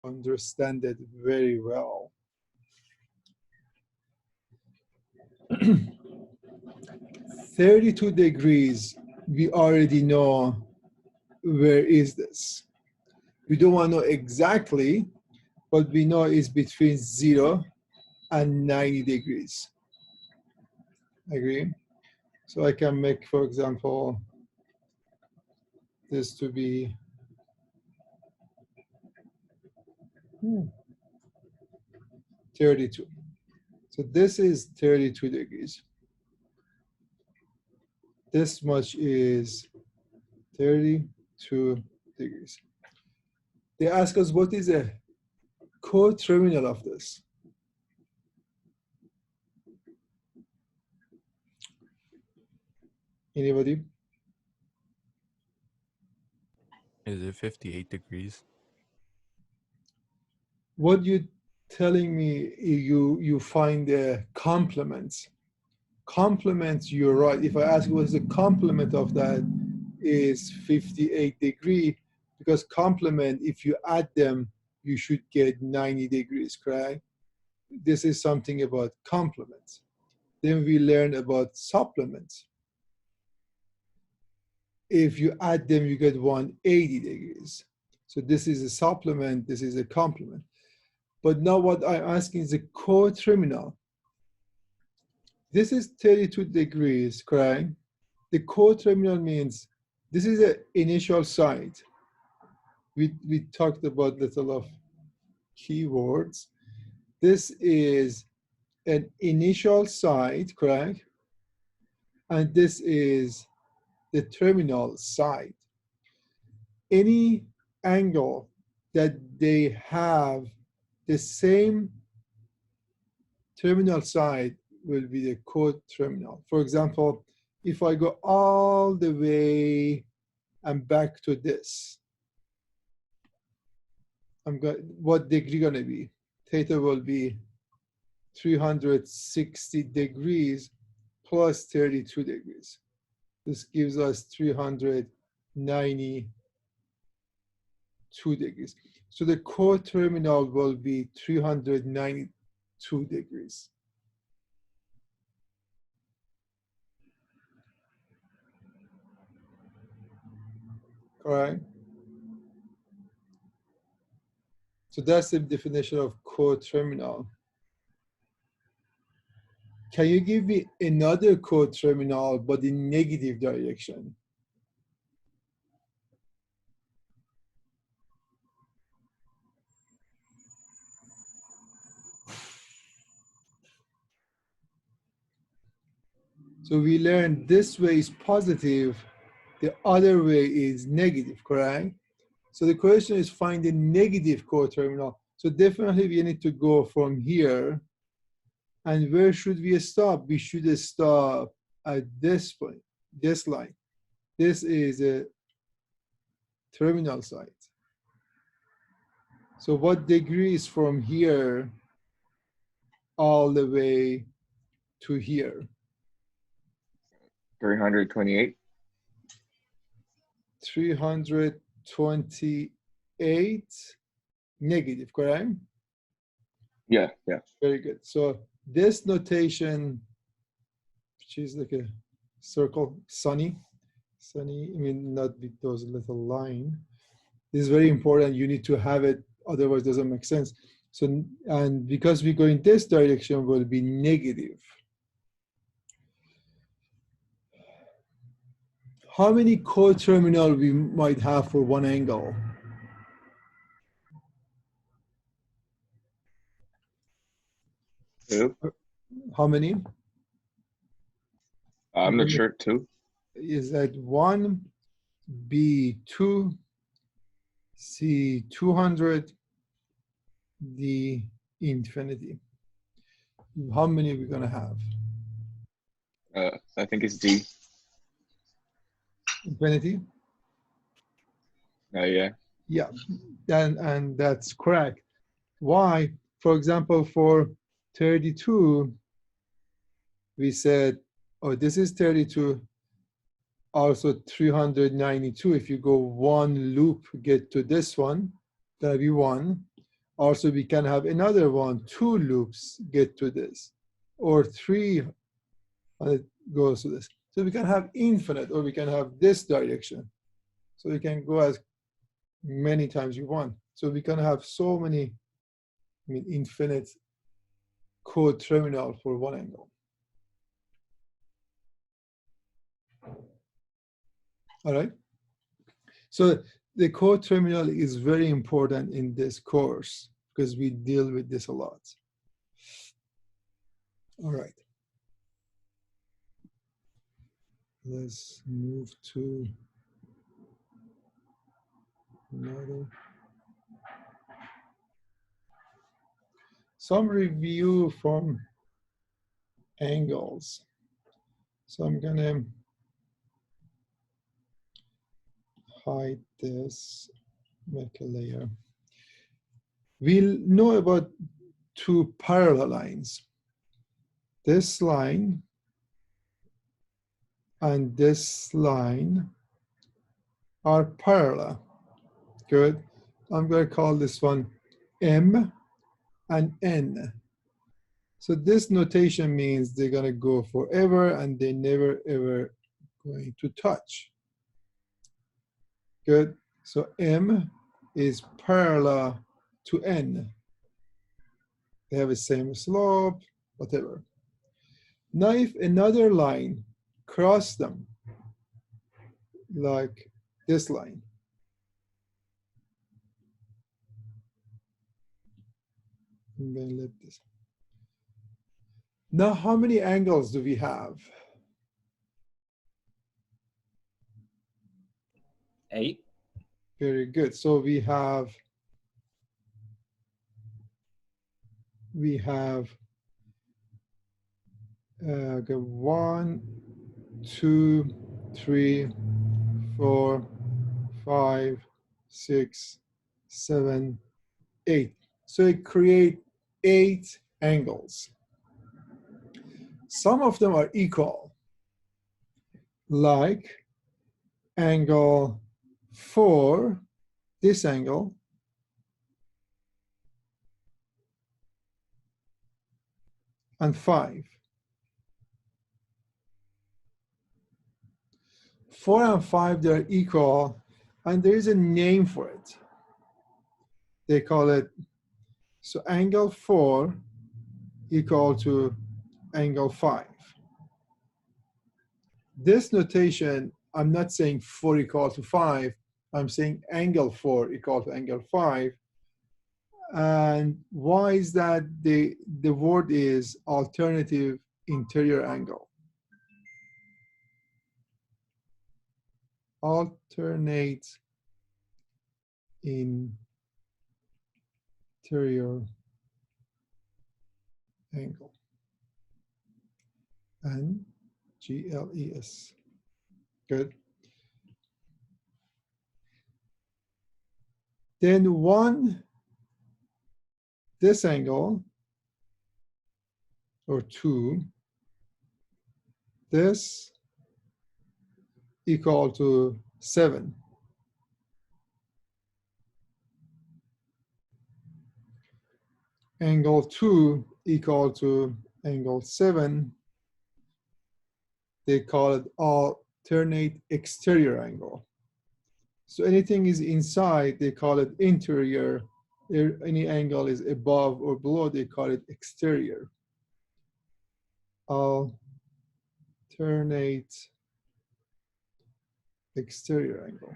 understand it very well. 32 degrees, we already know where is this. We don't want to know exactly, but we know it's between 0 and 90 degrees. Agree? So I can make, for example, this to be 32. So this is 32 degrees. This much is 32 degrees. They ask us what is a coterminal of this. Anybody? Is it 58 degrees? What you telling me, you find the complements. Complements, you're right. If I ask you what is the complement of that, is 58 degree, because complement, if you add them, you should get 90 degrees, correct? This is something about complements. Then we learn about supplements. If you add them, you get 180 degrees. So this is a supplement, this is a complement. But now what I'm asking is a coterminal. This is 32 degrees, correct? The coterminal means this is an initial site. We talked about little of keywords. This is an initial site, correct? And this is the terminal site. Any angle that they have the same terminal side will be the coterminal. For example, if I go all the way and back to this, what degree gonna be? Theta will be 360 degrees plus 32 degrees. This gives us 392 degrees. So the coterminal will be 392 degrees. Correct? So that's the definition of coterminal. Can you give me another coterminal but in negative direction? So we learned this way is positive, the other way is negative, correct? So the question is find the negative coterminal. So definitely we need to go from here. And where should we stop? We should stop at this point, this line. This is a terminal site. So what degree is from here all the way to here? 328. 328 negative, correct? Yeah. Very good. So this notation, which is like a circle, sunny, I mean, not with those little line. This is very important. You need to have it, otherwise it doesn't make sense. So, and because we go in this direction, will be negative. How many coterminal we might have for one angle? Two. How many? I'm not sure. Two. Is that 1, B 2, C 200, D infinity? How many are we gonna have? I think it's D. Infinity? Yeah. Yeah, and that's correct. Why? For example, for 32, we said, oh, this is 32, also 392. If you go one loop, get to this one, that'll be 1. Also, we can have another one, 2 loops get to this, or 3 and it goes to this. So we can have infinite, or we can have this direction. So you can go as many times you want. So we can have so many, infinite coterminal for one angle. All right. So the coterminal is very important in this course because we deal with this a lot. All right. Let's move to another. Some review from angles. So I'm gonna hide this, make a layer. We'll know about 2 parallel lines. This line and this line are parallel. Good. I'm going to call this one M and N. So this notation means they're going to go forever and they never ever going to touch. Good. So M is parallel to N. They have the same slope, whatever. Now if another line cross them, like this line, I'm going to let this. Now how many angles do we have? 8. Very good. So we have 1, 2, 3, 4, 5, 6, 7, 8. So it creates 8 angles. Some of them are equal, like angle 4, this angle, and 5. 4 and 5, they're equal, and there is a name for it. They call it, so angle 4 equal to angle 5. This notation, I'm not saying 4 equal to 5, I'm saying angle 4 equal to angle 5. And why is that? The word is alternative interior angle. Alternate interior angle. And GLES. Good. Then this angle, or 2, this equal to 7. Angle 2 equal to angle 7. They call it alternate exterior angle. So anything is inside, they call it interior. If any angle is above or below, they call it exterior. Alternate exterior angle.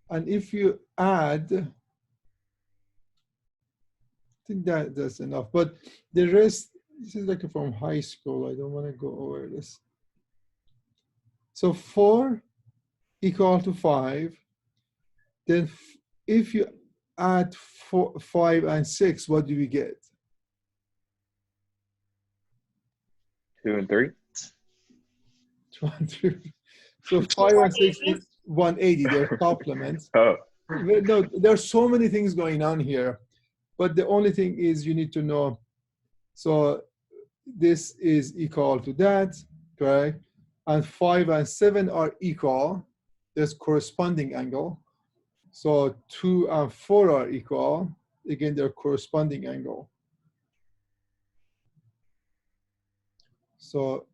And if you add, I think that's enough, but the rest, this is like from high school. I don't want to go over this. So 4 equal to 5. Then if you add 5 and 6, what do we get? 2 and 3. 2 and 3. So 5 and 6 is 180. They're complements. Oh, No, there are so many things going on here. But the only thing is you need to know, so this is equal to that, correct? And 5 and 7 are equal. There's corresponding angle. So 2 and 4 are equal. Again, they're corresponding angle. So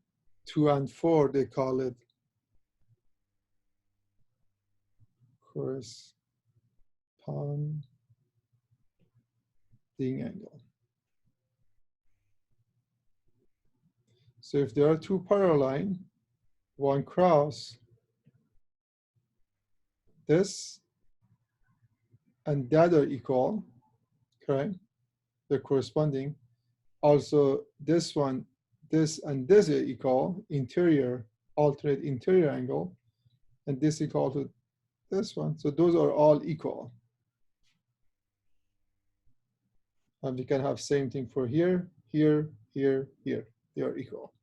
2 and 4, they call it corresponding angle. So if there are two parallel lines, one cross this and that are equal, correct? They're corresponding. Also, this one, this and this are equal, interior, alternate interior angle, and this equal to this one. So those are all equal. And we can have same thing for here, here, here, here. They are equal.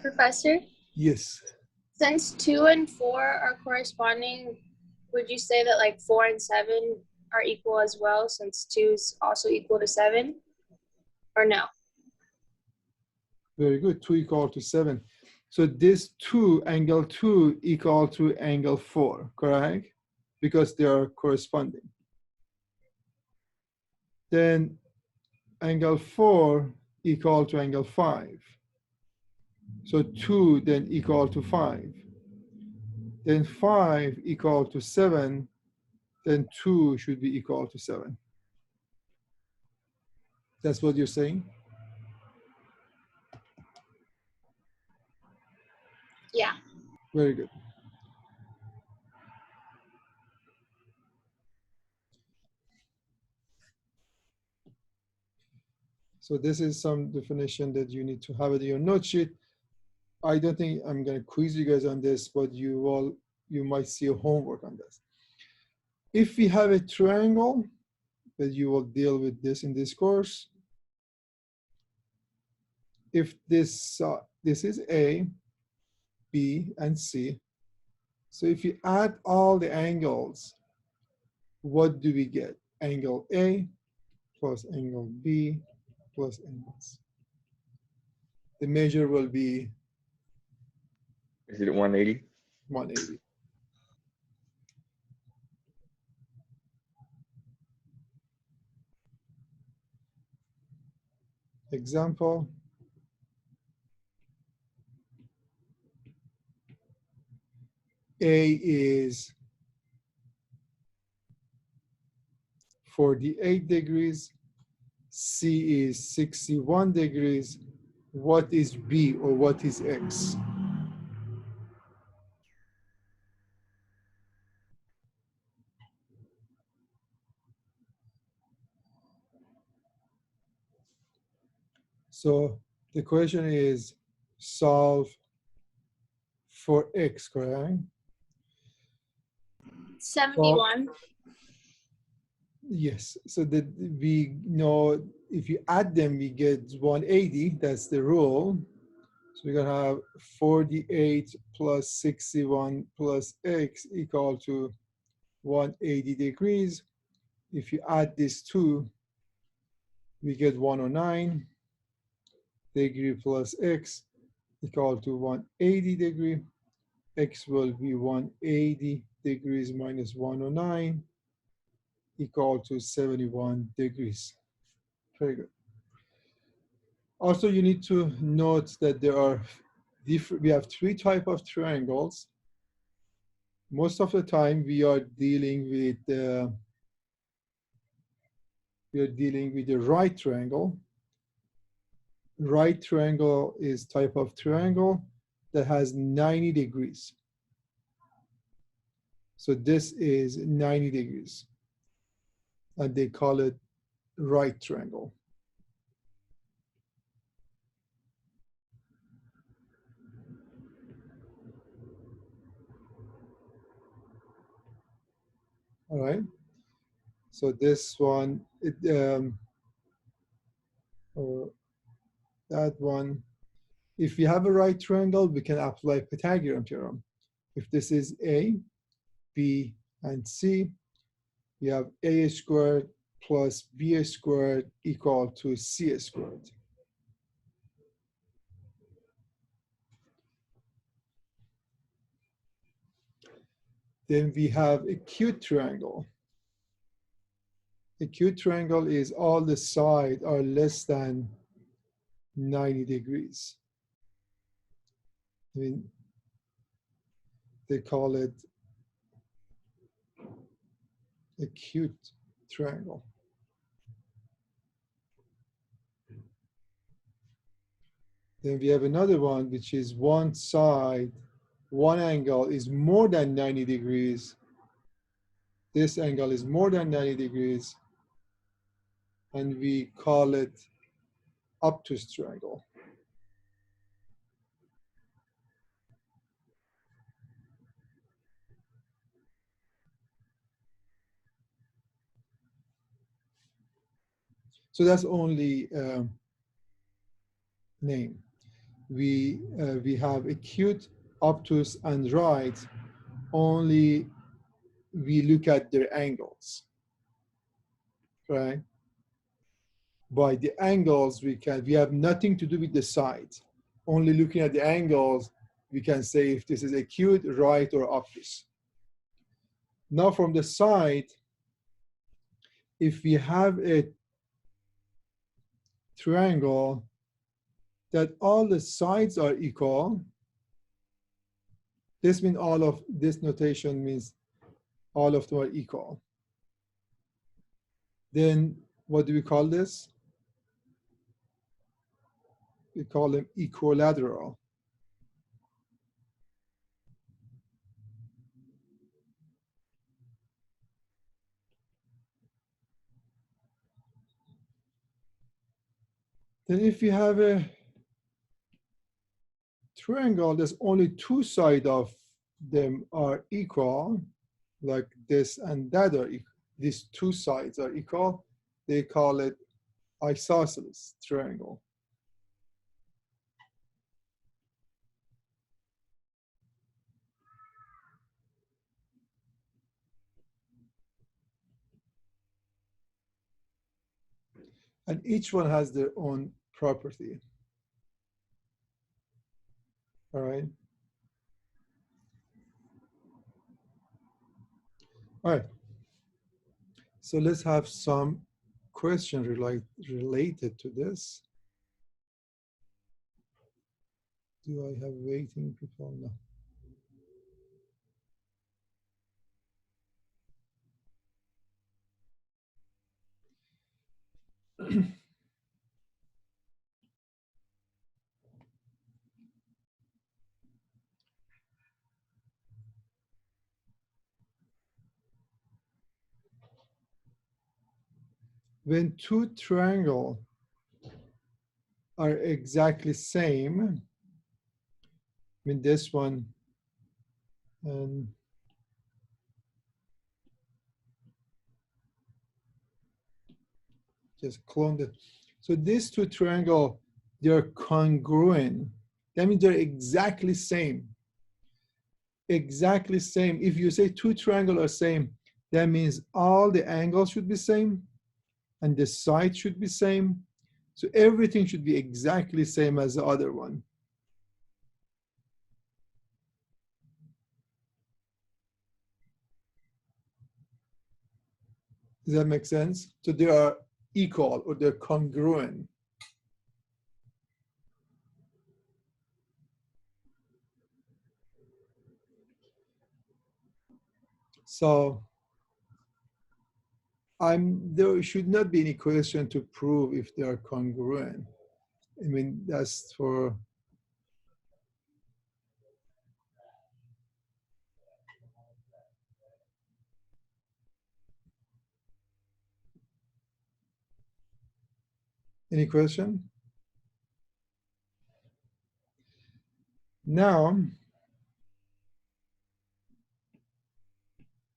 Professor, Yes. since 2 and 4 are corresponding, would you say that like 4 and 7 are equal as well, since 2 is also equal to 7? Or no? Very good. 2 equal to 7. So this 2, angle 2 equal to angle 4, correct? Because they are corresponding. Then angle 4 equal to angle 5. So 2 then equal to 5. Then 5 equal to 7. Then 2 should be equal to 7. That's what you're saying? Yeah. Very good. So this is some definition that you need to have it in your note sheet. I don't think I'm going to quiz you guys on this, but you might see a homework on this. If we have a triangle, that you will deal with this in this course. If this is A, B, and C. So if you add all the angles, what do we get? Angle A plus angle B plus angle C. The measure will be Is it 180? 180. Example. A is 48 degrees. C is 61 degrees. What is B or what is X? So the question is solve for X, correct? 71. Yes, so that we know if you add them, we get 180, that's the rule. So we're gonna have 48 plus 61 plus X equal to 180 degrees. If you add these two, we get 109 degree plus X equal to 180 degree. X will be 180 degrees minus 109 equal to 71 degrees. Very good. Also, you need to note that there are different, we have 3 types of triangles. Most of the time we are dealing with the right triangle. Right triangle is type of triangle that has 90 degrees. So this is 90 degrees. And they call it right triangle. All right. So this one, or that one. If we have a right triangle, we can apply Pythagorean theorem. If this is A, B, and C, we have A squared plus b squared equal to c squared. Then we have acute triangle. Acute triangle is all the sides are less than 90 degrees. I mean, they call it acute triangle. Then we have another one, which is one side, one angle is more than 90 degrees. This angle is more than 90 degrees. And we call it obtuse triangle. So that's only name. We have acute, obtuse, and right. Only we look at their angles, right? By the angles, we have nothing to do with the sides. Only looking at the angles, we can say if this is acute, right, or obtuse. Now from the side, if we have a triangle that all the sides are equal, this means all of this notation means all of them are equal. Then what do we call this? We call them equilateral. Then if you have a triangle, there's only two sides of them are equal, like this and that are equal. These two sides are equal. They call it isosceles triangle. And each one has their own property. All right. All right. So let's have some question related to this. Do I have waiting people? No. When two triangles are exactly same, I mean this one and just clone it. So these two triangles, they're congruent. That means they're exactly same. Exactly same. If you say two triangles are same, that means all the angles should be same and the sides should be same. So everything should be exactly same as the other one. Does that make sense? So they are equal or they're congruent. So there should not be any question to prove if they are congruent. I mean, that's for any question? Now,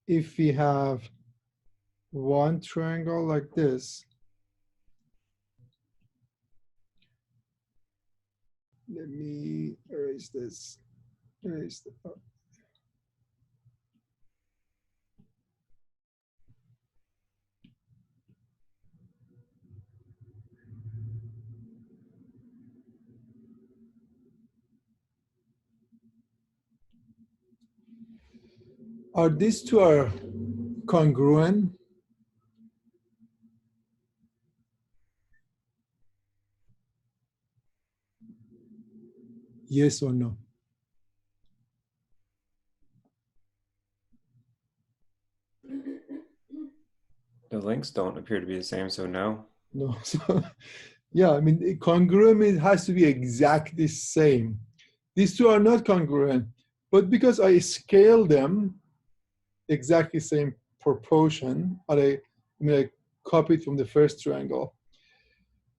if we have one triangle like this, let me erase this. Erase the, oh. Are these two are congruent? Yes or no? The links don't appear to be the same, so no. No. So, yeah, I mean, congruent it has to be exactly same. These two are not congruent, but because I scale them exactly same proportion, or I copied from the first triangle.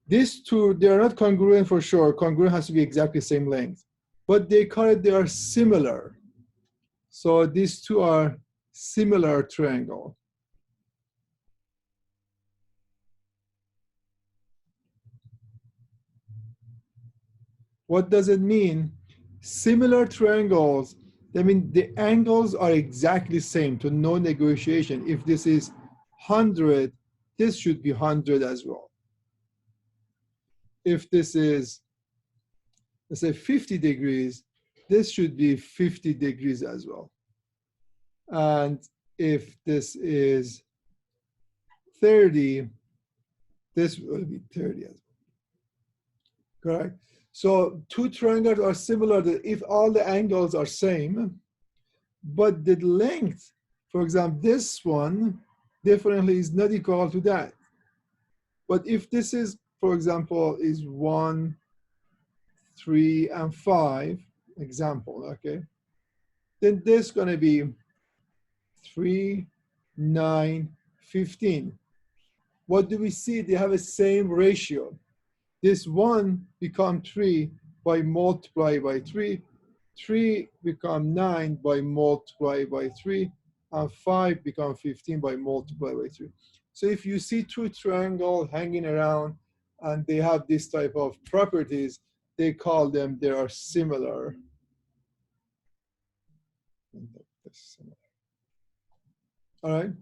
These two, they are not congruent for sure. Congruent has to be exactly same length, but they are similar. So these two are similar triangle. What does it mean? Similar triangles, I mean, the angles are exactly same, to no negotiation. If this is 100, this should be 100 as well. If this is, let's say 50 degrees, this should be 50 degrees as well. And if this is 30, this will be 30 as well. Correct? So two triangles are similar if all the angles are same, but the length, for example, this one definitely is not equal to that. But if this is, for example, is 1, 3, and 5, example, okay, then this is going to be 3, 9, 15. What do we see? They have the same ratio. This 1 become 3 by multiply by 3. 3 become 9 by multiply by 3. And 5 become 15 by multiply by 3. So if you see two triangles hanging around and they have this type of properties, they call them, they are similar. All right.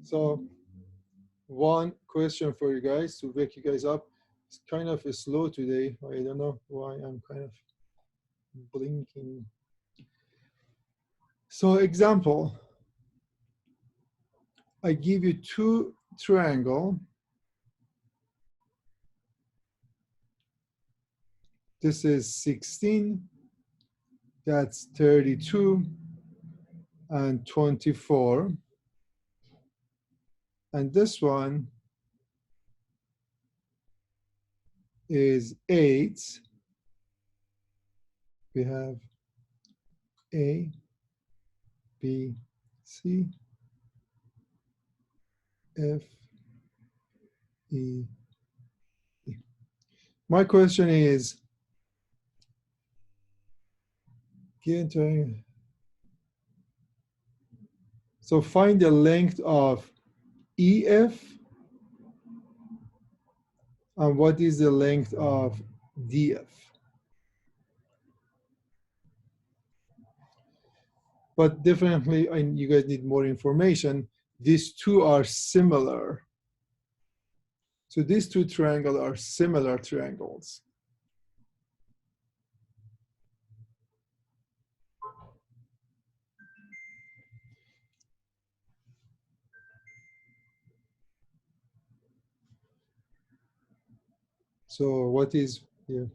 So one question for you guys to wake you guys up. It's kind of slow today. I don't know why I'm kind of blinking. So example, I give you two triangle. This is 16, that's 32, and 24. And this one is 8. We have A, B, C, F, E, E. My question is, so find the length of EF, and what is the length of DF? But definitely, you guys need more information. These two are similar. So these two triangles are similar triangles. So what is here?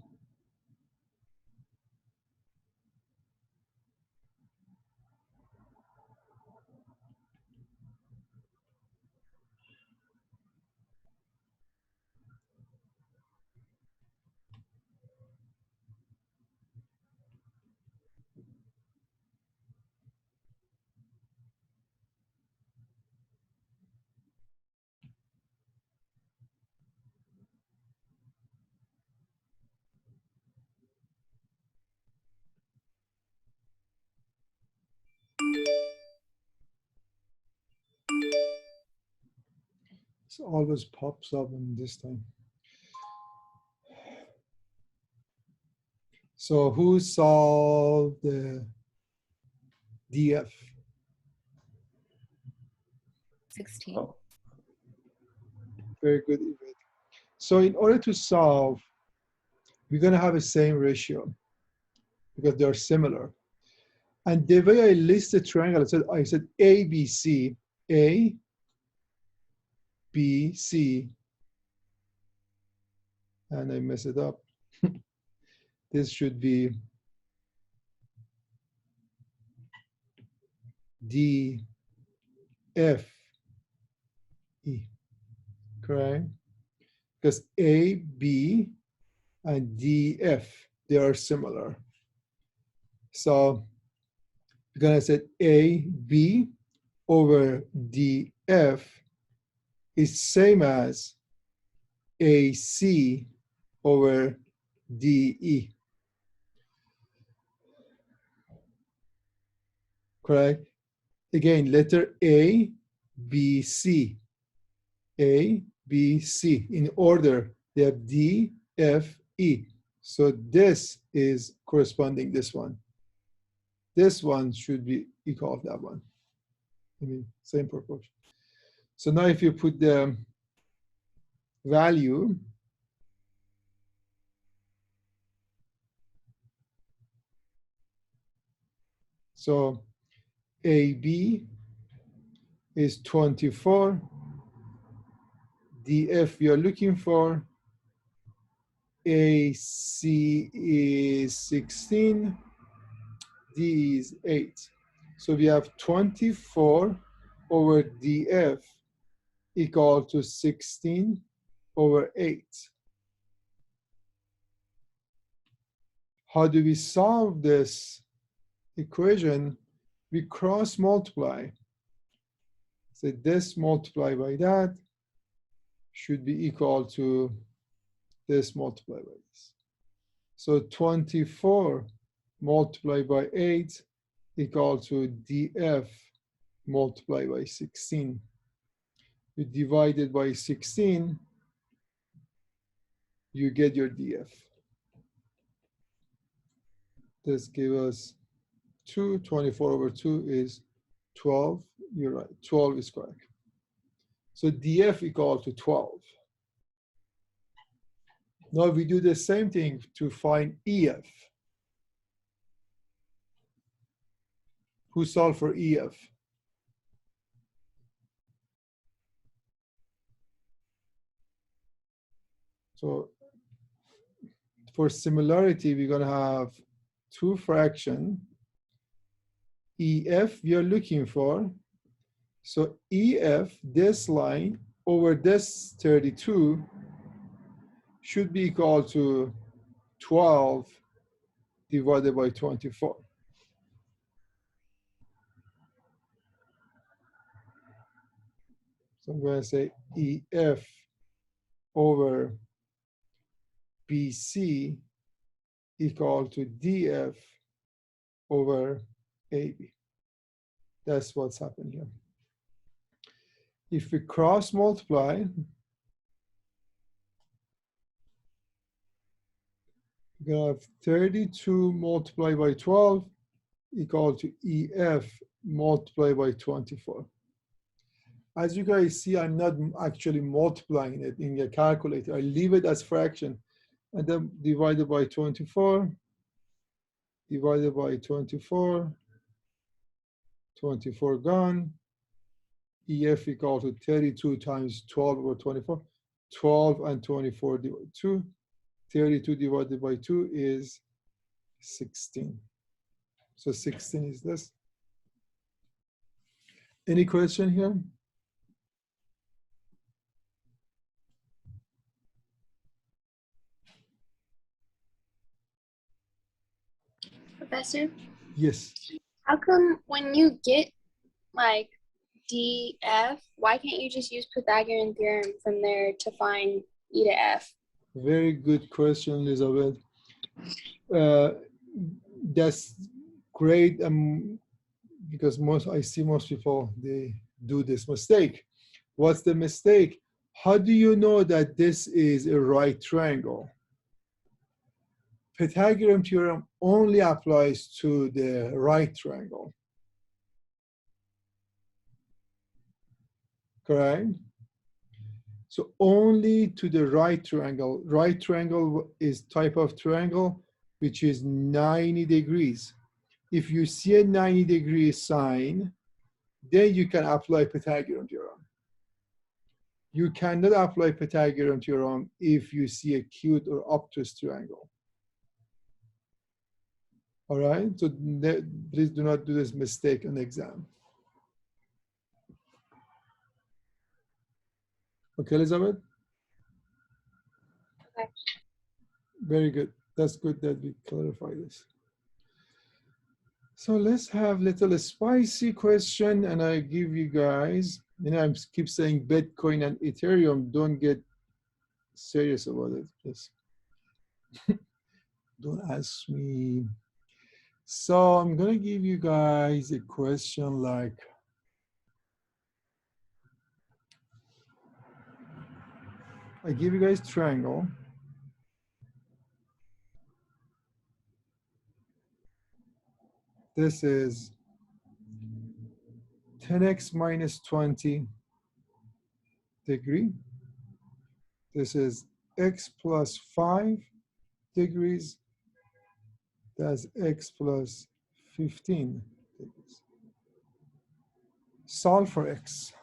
It always pops up in this time. So who solved the DF? 16. Oh, Very good, Yvette. So in order to solve, we're going to have the same ratio because they're similar. And the way I list the triangle, I said A, B, C, A, B, C, and I mess it up. This should be D, F, E, correct? Because A, B, and D, F, they are similar. So we're gonna say A, B over D, F is same as AC over DE. Correct? Again, letter A, B, C. A, B, C. In order, they have D, F, E. So this is corresponding this one. This one should be equal to that one. I mean, same proportion. So now if you put the value, so AB is 24, DF we are looking for, AC is 16, D is 8. So we have 24 over DF equal to 16 over 8. How do we solve this equation? We cross multiply. So this multiplied by that should be equal to this multiplied by this. So 24 multiplied by 8 equal to DF multiplied by 16. You divide it by 16, you get your DF. This gives us 2, 24 over 2 is 12. You're right, 12 is correct. So DF equal to 12. Now we do the same thing to find EF. Who solved for EF? So for similarity, we're gonna have two fractions. EF we are looking for. So EF, this line over this 32 should be equal to 12 divided by 24. So I'm going to say EF over BC equal to DF over AB. That's what's happened here. If we cross multiply, we're going to have 32 multiplied by 12 equal to EF multiplied by 24. As you guys see, I'm not actually multiplying it in a calculator. I leave it as fraction and then divided by 24, divided by 24, 24 gone. EF equal to 32 times 12 over 24. 12 and 24 divided by 2. 32 divided by 2 is 16. So 16 is this. Any question here? Professor, Yes. how come when you get like DF, why can't you just use Pythagorean theorem from there to find E to F? Very good question, Elizabeth. That's great, because I see most people, they do this mistake. What's the mistake? How do you know that this is a right triangle? Pythagorean theorem only applies to the right triangle. Correct? So only to the right triangle. Right triangle is type of triangle which is 90 degrees. If you see a 90-degree sign, then you can apply Pythagorean theorem. You cannot apply Pythagorean theorem if you see acute or obtuse triangle. All right, so please do not do this mistake on the exam. Okay, Elizabeth? Okay. Very good. That's good that we clarify this. So let's have little spicy question, and I give you guys, I keep saying Bitcoin and Ethereum, don't get serious about it, please. Don't ask me. So I'm gonna give you guys a question like, I give you guys triangle. This is 10x minus 20 degree. This is x plus 5 degrees. That's x plus 15 degrees. Solve for x.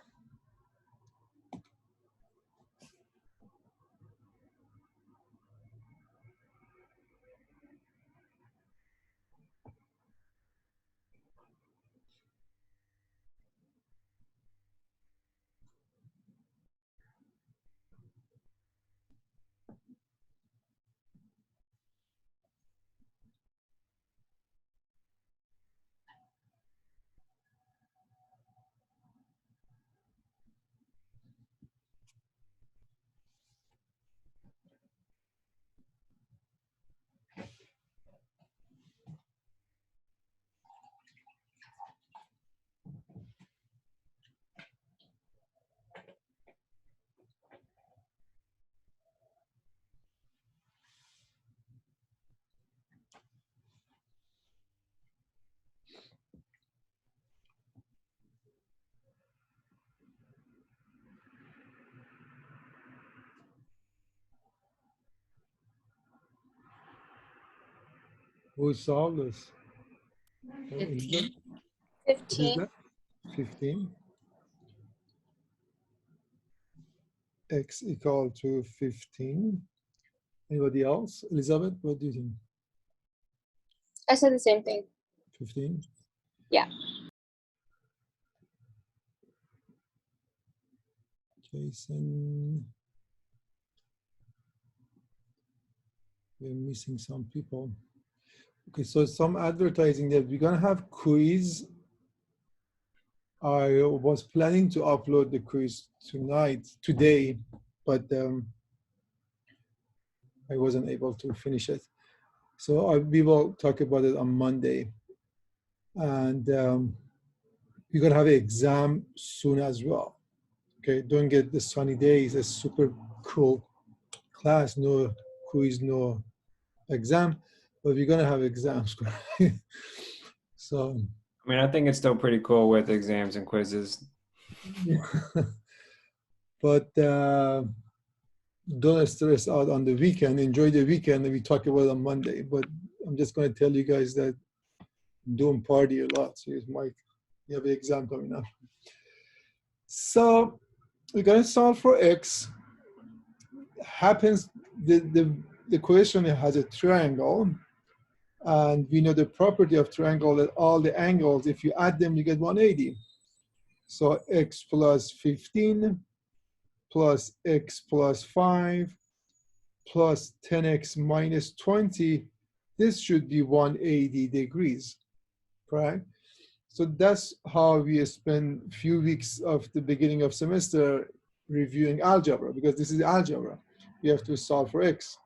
Who solved this? 15. 15. X equal to 15. Anybody else? Elizabeth, what do you think? I said the same thing. 15? Yeah. Jason. We're missing some people. Okay, so some advertising that we're gonna have quiz. I was planning to upload the quiz today, but I wasn't able to finish it. So we will talk about it on Monday. And we're gonna have an exam soon as well. Okay, don't get the sunny days, a super cool class, no quiz, no exam, but we're gonna have exams. So I mean, I think it's still pretty cool with exams and quizzes. but don't stress out on the weekend. Enjoy the weekend, and we talk about it on Monday. But I'm just going to tell you guys that don't party a lot. So you have an exam coming up. So we're going to solve for x. Happens the question has a triangle, and we know the property of triangle that all the angles, if you add them, you get 180. So x plus 15 plus x plus 5 plus 10x minus 20, this should be 180 degrees, right? So that's how we spend a few weeks of the beginning of semester reviewing algebra, because this is algebra. We have to solve for x.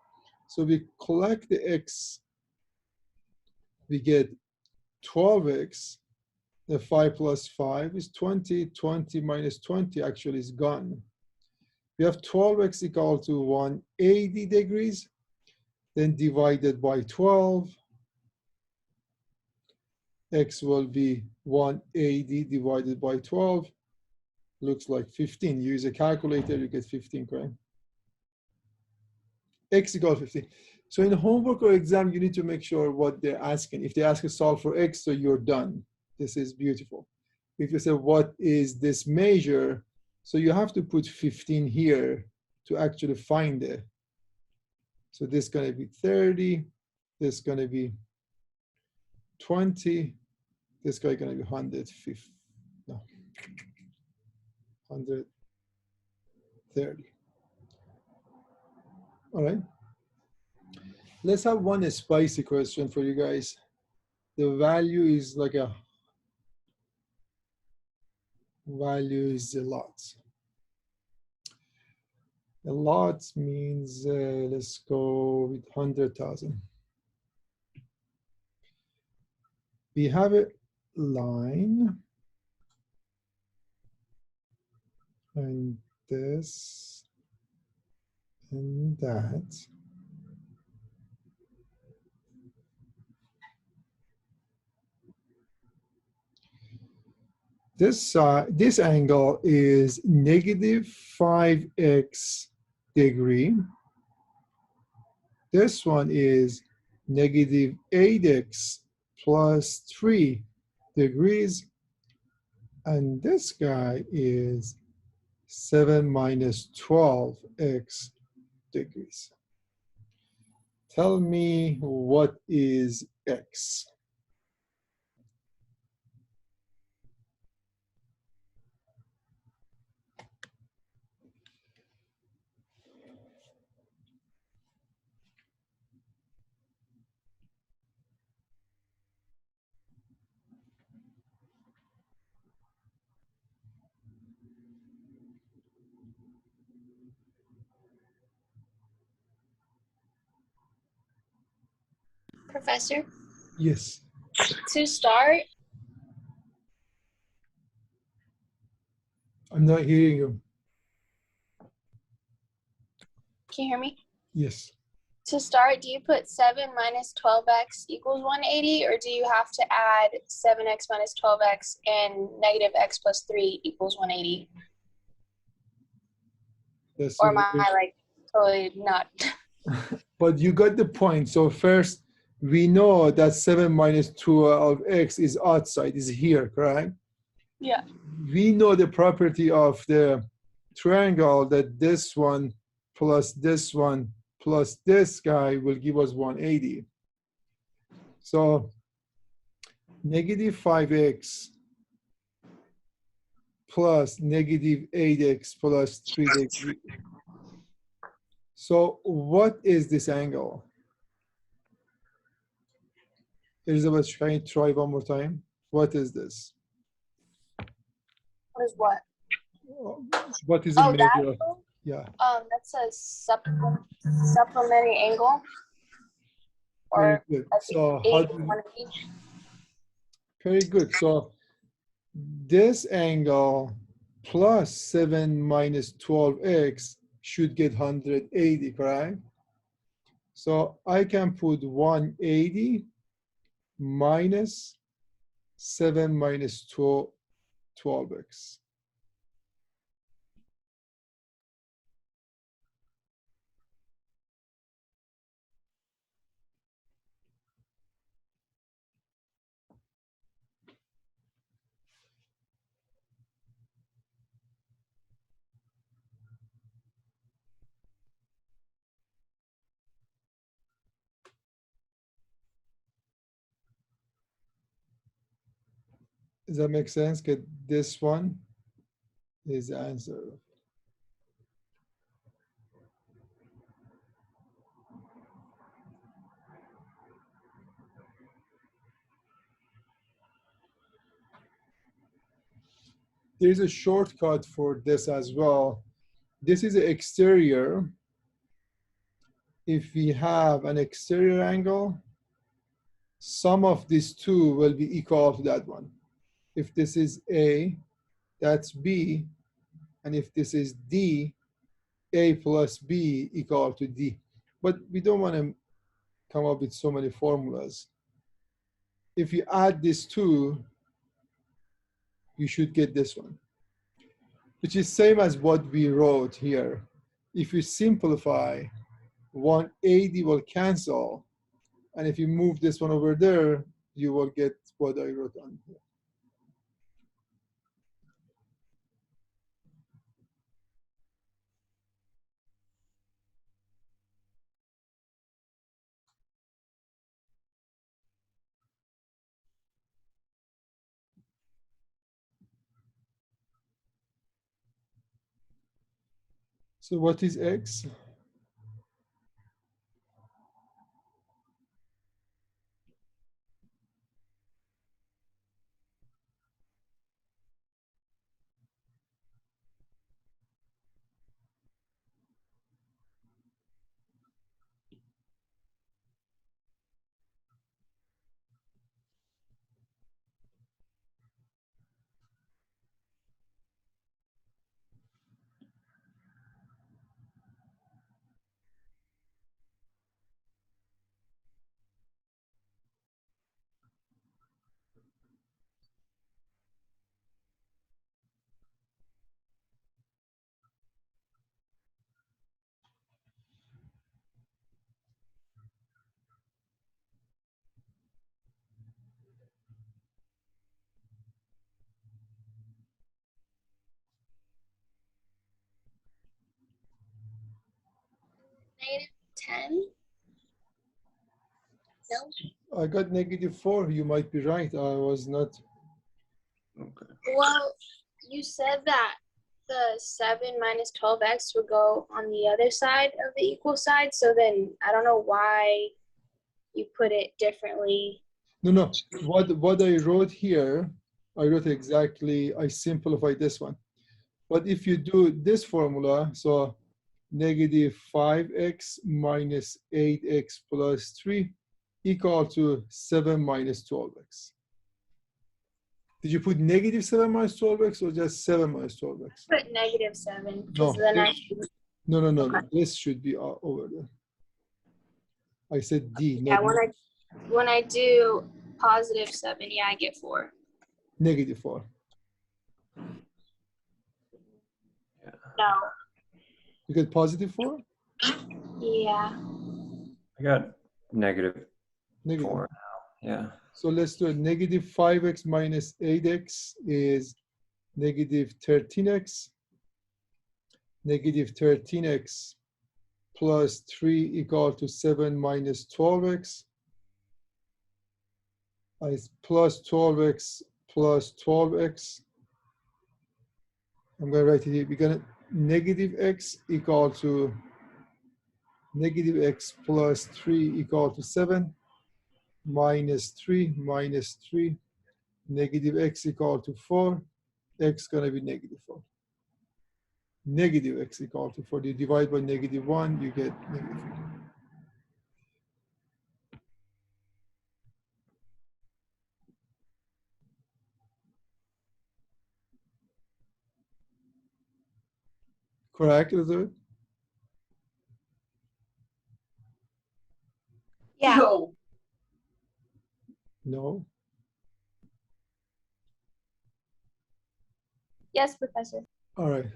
So we collect the x, we get 12x, the 5 plus 5 is 20, 20 minus 20 actually is gone. We have 12x equal to 180 degrees, then divided by 12. X will be 180 divided by 12. looks like 15. You use a calculator, you get 15, correct? X equals 15. So in homework or exam, you need to make sure what they're asking. If they ask you to solve for X, so you're done. This is beautiful. If you say, what is this measure? So you have to put 15 here to actually find it. So this is going to be 30. This is going to be 20. This guy going to be 150. No, 130. All right. Let's have one spicy question for you guys. The value is like a value is a lot. A lot means, let's go with 100,000. We have a line and this and that. This angle is negative 5x degree. This one is negative 8x plus 3 degrees. And this guy is 7 minus 12x degrees. Tell me what is x? Professor, Yes. to start, I'm not hearing you. can you hear me? Yes. To start, do you put 7 minus 12x equals 180, or do you have to add 7x minus 12x and negative x plus 3 equals 180? That's Or am I like totally not? But you got the point. So first, we know that 7 minus 12x is outside, is here, correct? Yeah. We know the property of the triangle that this one plus this one plus this guy will give us 180. So negative 5x plus negative 8x plus 3x. So what is this angle? Elizabeth, can you try one more time? What is this? What is what? What is a Oh, that measure? angle? Yeah. That's a supplementary angle. Very Or good. I think So how 8 do you, one of each. very good. So this angle plus 7 minus 12x should get 180, correct? So I can put 180 minus 7 minus 12x. Does that make sense? Get this one is the answer. There's a shortcut for this as well. This is the exterior. If we have an exterior angle, sum of these two will be equal to that one. If this is A, that's B. And if this is D, A plus B equal to D. But we don't want to come up with so many formulas. If you add these two, you should get this one. which is same as what we wrote here. If you simplify, 180 will cancel. And if you move this one over there, you will get what I wrote on here. So what is x? -10? No? I got -4. You might be right. I was not. Okay. Well, you said that the 7 minus 12x would go on the other side of the equal side. So then I don't know why you put it differently. No, no. What I wrote here, I wrote exactly, I simplified this one. But if you do this formula, so -5x minus 8x plus 3 equal to 7 minus 12x. Did you put -7 minus 12x or just 7 minus 12x? Put -7 No, because then I no, no, no, no. Okay. This should be over there. I said D, yeah, not when I do +7, yeah, I get 4. -4. No. You get +4? Yeah. I got negative Negative. 4 now. Yeah. So let's do it. -5x minus 8x is -13x. -13x plus 3 equal to 7 minus 12x. Is plus 12x plus 12x. I'm going to write it here. We're going to -x equal to -x plus 3 equal to 7 minus 3 minus 3 -x equal to 4. X going to be -4. X equal to 4. You divide by -1, you get -4. Correct, Elizabeth? Yeah. No. Yes, Professor. All right.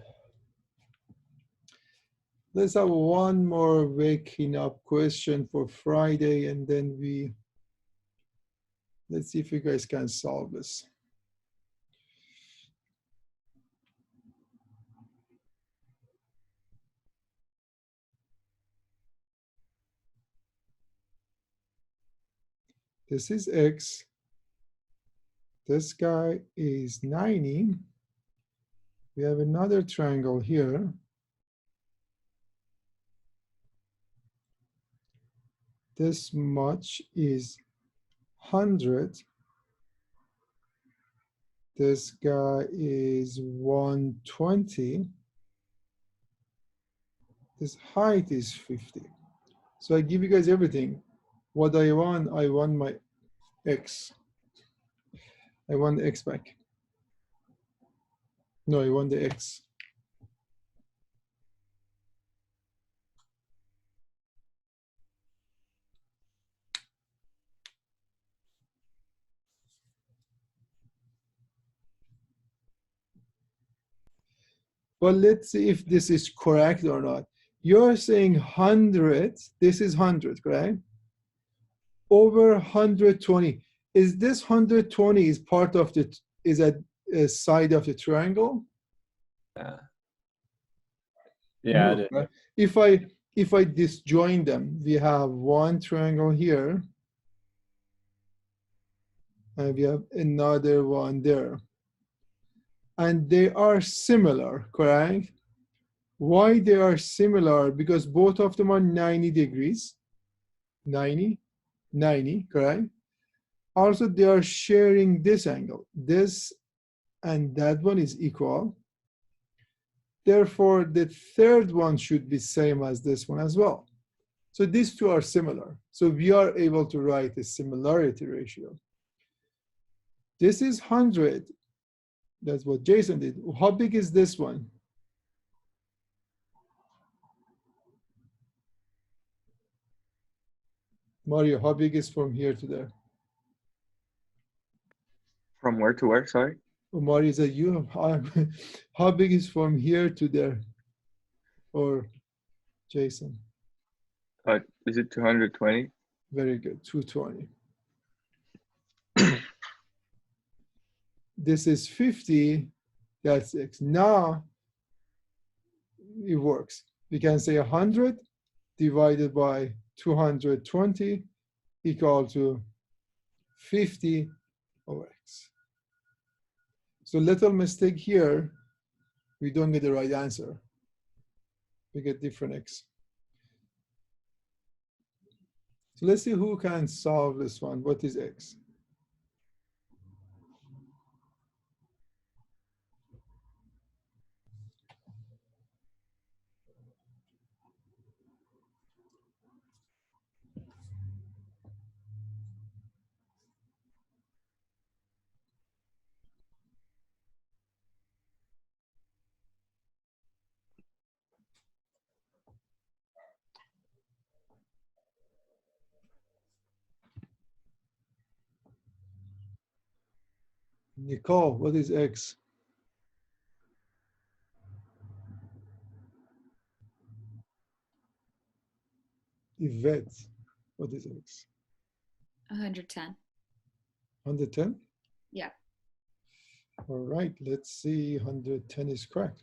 Let's have one more waking up question for Friday, and then let's see if you guys can solve this. This is X. This guy is 90. We have another triangle here. This much is 100. This guy is 120. This height is 50. So I give you guys everything. What I want my X. I want the X back. No, I want the X. But let's see if this is correct or not. You're saying 100, this is 100, correct? Over 120. Is this 120 is part of the, is a side of the triangle? Yeah. Yeah, No, it is. right? If I disjoin them, we have one triangle here, and we have another one there. And they are similar, correct? Why they are similar? Because both of them are 90 degrees. 90, 90, correct? Also, they are sharing this angle. This and that one is equal. Therefore, the third one should be same as this one as well. So these two are similar. So we are able to write a similarity ratio. This is 100. That's what Jason did. How big is this one? Mario, how big is from here to there? From where to where? Sorry. Oh, Mario, is that you? How big is from here to there? Or Jason? Is it 220? Very good, 220. This is 50, that's X. Now it works. We can say 100 divided by 220 equal to 50 over X. So little mistake here, we don't get the right answer. We get different X. So let's see who can solve this one. What is X? Nicole, what is X? Yvette, what is X? 110. 110? Yeah. All right, let's see, 110 is correct.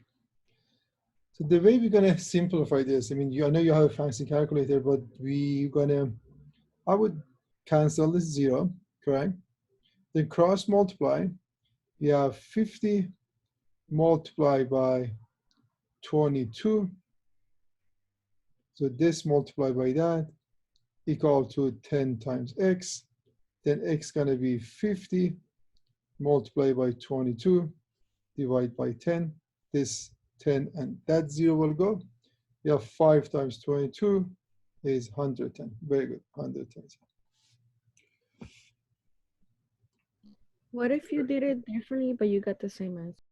So the way we're gonna simplify this, I mean, I know you have a fancy calculator, but I would cancel this 0, correct? Then cross multiply, we have 50 multiplied by 22. So this multiplied by that equal to 10 times X. Then X gonna be 50 multiplied by 22 divided by 10. This 10 and that 0 will go. We have 5 times 22 is 110. Very good, 110. What if you did it differently, but you got the same answer?